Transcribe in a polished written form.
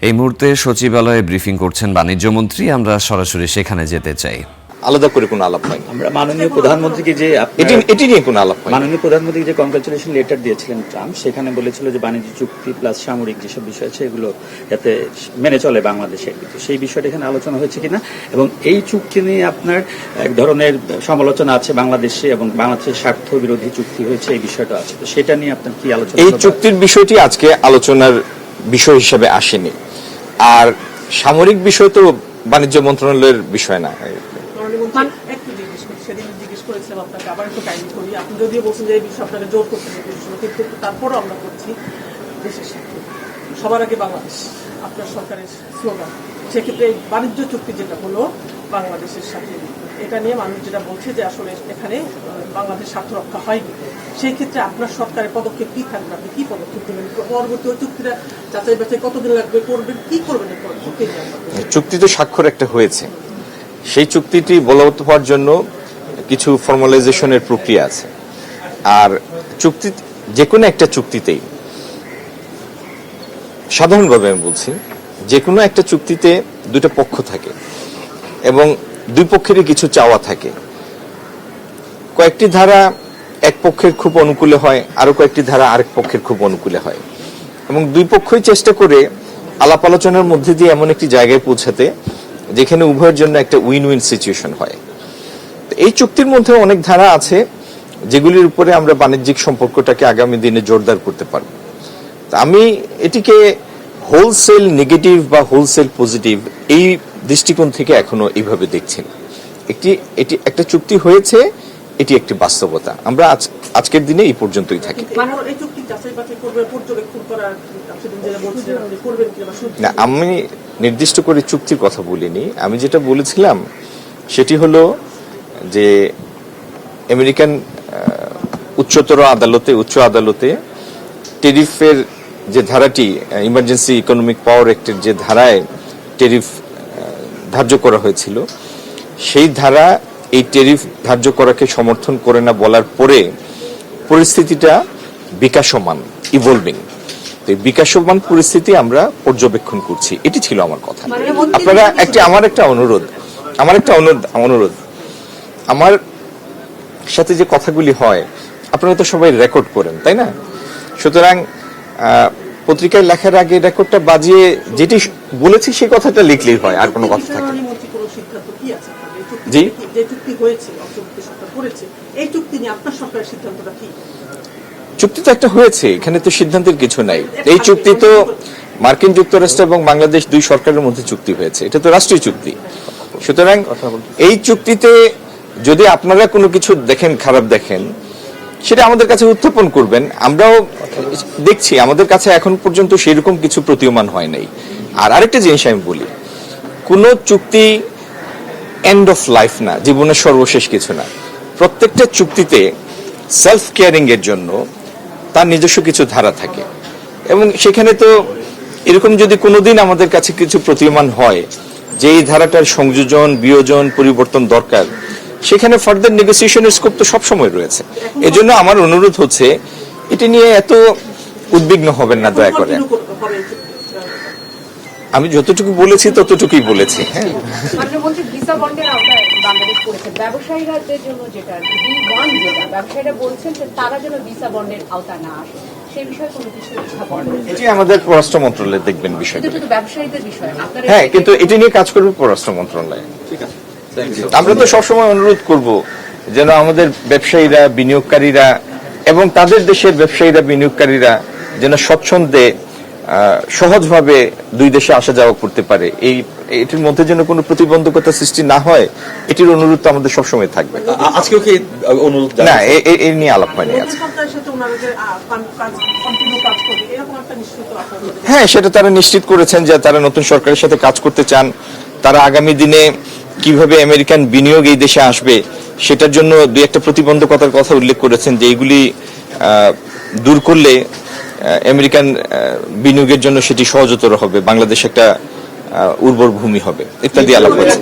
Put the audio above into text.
এই মুহূর্তে সচিবালয়ে ব্রিফিং করছেন বাণিজ্য মন্ত্রী। আমরা সরাসরি সেখানে যেতে চাই। আলাদা করে কোনো আলাপ হয় আমরা মাননীয় প্রধানমন্ত্রীকে যে এটি নিয়ে কোনো আলাপ হয় মাননীয় প্রধানমন্ত্রীকে যে কংগ্রাচুলেশন লেটার দিয়েছিলেন ট্রাম্প, সেখানে বলেছিল যে বাণিজ্য চুক্তি প্লাস সামরিক যেসব বিষয় আছে এগুলো যাতে মেনে চলে বাংলাদেশে, কিন্তু সেই বিষয়টা এখানে আলোচনা হয়েছে কিনা, এবং এই চুক্তি নিয়ে আপনার এক ধরনের সমালোচনা আছে বাংলাদেশে, এবং বাংলাদেশের স্বার্থ বিরোধী চুক্তি হয়েছে এই বিষয়টা আছে, তো সেটা নিয়ে আপনার কি আলোচনা? এই চুক্তির বিষয়টি আজকে আলোচনার বিষয় হিসেবে আসেনি, আর সামরিক বিষয় তো বাণিজ্য মন্ত্রণালয়ের বিষয় না। সেদিন জিজ্ঞেস করেছিলাম আপনাকে, আবার একটু কাইন্ডলি করি। আপনি যদিও বলছেন যে এই বিষয়ে আপনাকে জোর করতে হবে, কিন্তু তারপরও আমরা করছি দেশের সাথে সবার আগে বাংলাদেশ, আপনার সরকারের স্লোগান। সেক্ষেত্রে এই বাণিজ্য চুক্তি যেটা হলো বাংলাদেশের সাথে, এটা নিয়ে মানুষ যেটা বলছে যে আসলে এখানে বাংলাদেশ স্বার্থ রক্ষা হয়নি, সেই ক্ষেত্রে আপনার সরকারের পদক্ষেপ কি থাকবে? আপনি কি পদক্ষেপ নেবেন? পরবর্তী ওই চুক্তিটা যাচাই বাছাই কতদিন লাগবে, করবেন কি করবেন? চুক্তি তো স্বাক্ষর একটা হয়েছে, সেই চুক্তিটি বলবৎ হওয়ার জন্য কিছু ফর্মালাইজেশনের প্রক্রিয়া আছে। আর চুক্তি যে কোনো একটা চুক্তিতেই, সাধারণভাবে আমি বলছি, যে কোনো একটা চুক্তিতে দুটো পক্ষ থাকে এবং দুই পক্ষেরই কিছু চাওয়া থাকে। কয়েকটি ধারা এক পক্ষের খুব অনুকূলে হয়, আরো কয়েকটি ধারা আরেক পক্ষের খুব অনুকূলে হয়, এবং দুই পক্ষই চেষ্টা করে আলাপ আলোচনার মধ্যে দিয়ে এমন একটি জায়গায় পৌঁছাতে যেখানে উভয়ের জন্য একটা উইন উইন সিচুয়েশন হয়। এই চুক্তির মধ্যে অনেক ধারা আছে যেগুলির উপরে আমরা বাণিজ্যিক সম্পর্কটাকে আগামী দিনে জোরদার করতে পারব। আমি এটিকে হোলসেল নেগেটিভ বা হোলসেল পজিটিভ এই দৃষ্টিকোণ থেকে এখনো এইভাবে দেখছি না। এটি একটা চুক্তি হয়েছে, এটি একটি বাস্তবতা। আমরা আজকের দিনে এই পর্যন্তই থাকি। না, আমি নির্দিষ্ট করে চুক্তির কথা বলিনি। আমি যেটা বলেছিলাম সেটি হলো যে আমেরিকান উচ্চতর আদালতে, উচ্চ আদালতে টেরিফের যে ধারাটি, ইমার্জেন্সি ইকোনমিক পাওয়ার অ্যাক্টের যে ধারায় টেরিফ ধার্য করা হয়েছিল, সেই ধারা এই টেরিফ ধার্য করাকে সমর্থন করে না বলার পরে পরিস্থিতিটা বিকাশমান, ইভলভিং। তো এই বিকাশমান পরিস্থিতি আমরা পর্যবেক্ষণ করছি, এটি ছিল আমার কথা। আপনারা আমার একটা অনুরোধ, আমার সাথে যে কথাগুলি হয় আপনারা তো সবাই রেকর্ড করেন, তাই না? সুতরাং পত্রিকায় লেখার আগে রেকর্ডটা বাজিয়ে যেটি বলেছি সেই কথাটা লিখলেই হয়, আর কোনো কথা থাকে। জি, চুক্তি তো একটা হয়েছে, এখানে তো সিদ্ধান্তের কিছু নাই। এই চুক্তি তো মার্কিন যুক্তরাষ্ট্র এবং বাংলাদেশ দুই সরকারের মধ্যে চুক্তি হয়েছে, এটা তো রাষ্ট্রীয় চুক্তি। সুতরাং এই চুক্তিতে যদি আপনারা কোনো কিছু দেখেন, খারাপ দেখেন, সেটা আমাদের কাছে উত্থাপন করবেন, আমরাও দেখছি। আমাদের কাছে এখন পর্যন্ত সেরকম কিছু প্রতীয়মান হয় নাই। আর আরেকটা জিনিস আমি বলি, কোন চুক্তি এন্ড অফ লাইফ না, জীবনের সর্বশেষ কিছু না। প্রত্যেকটা চুক্তিতে সেলফ কেয়ারিং এর জন্য তার নিজস্ব কিছু ধারা থাকে, এবং সেখানে তো এরকম যদি কোনোদিন আমাদের কাছে কিছু প্রতীয়মান হয় যে এই ধারাটার সংযোজন, বিয়োজন, পরিবর্তন দরকার, সেখানে ফার্দার নেগোসিয়েশনের স্কোপ তো সবসময় রয়েছে। এজন্য আমার অনুরোধ হচ্ছে, এটি নিয়ে এত উদ্বিগ্ন হবেন না দয়া করে। আমি যতটুকু বলেছি ততটুকুই বলেছি। হ্যাঁ, এটি আমাদের পররাষ্ট্র মন্ত্রণালয় দেখবেন বিষয়টা। হ্যাঁ, কিন্তু এটি নিয়ে কাজ করবে পররাষ্ট্র মন্ত্রণালয়। ঠিক আছে, আমরা তো সবসময় অনুরোধ করব যেন আমাদের ব্যবসায়ীরা, বিনিয়োগকারীরা এবং তাদের দেশের ব্যবসায়ীরা, বিনিয়োগকারীরা যেন স্বচ্ছন্দে সহজভাবে দুই দেশে আসা যাওয়া করতে পারে। এটির মধ্যে যেন কোনো প্রতিবন্ধকতা সৃষ্টি না হয়, এটির অনুরোধ তো আমাদের সবসময় থাকবে। আজকেও কি অনুরোধ? না, এই নিয়ে আলাপ হয়নি আজকে। হ্যাঁ, সেটা তারা নিশ্চিত করেছেন যে তারা নতুন সরকারের সাথে কাজ করতে চান। তারা আগামী দিনে কিভাবে আমেরিকান বিনিয়োগ এই দেশে আসবে সেটার জন্য দুই একটা প্রতিবন্ধকতার কথা উল্লেখ করেছেন, যে এইগুলি দূর করলে আমেরিকান বিনিয়োগের জন্য সেটি সহজতর হবে, বাংলাদেশ একটা উর্বর ভূমি হবে, ইত্যাদি আলাপ হয়েছে।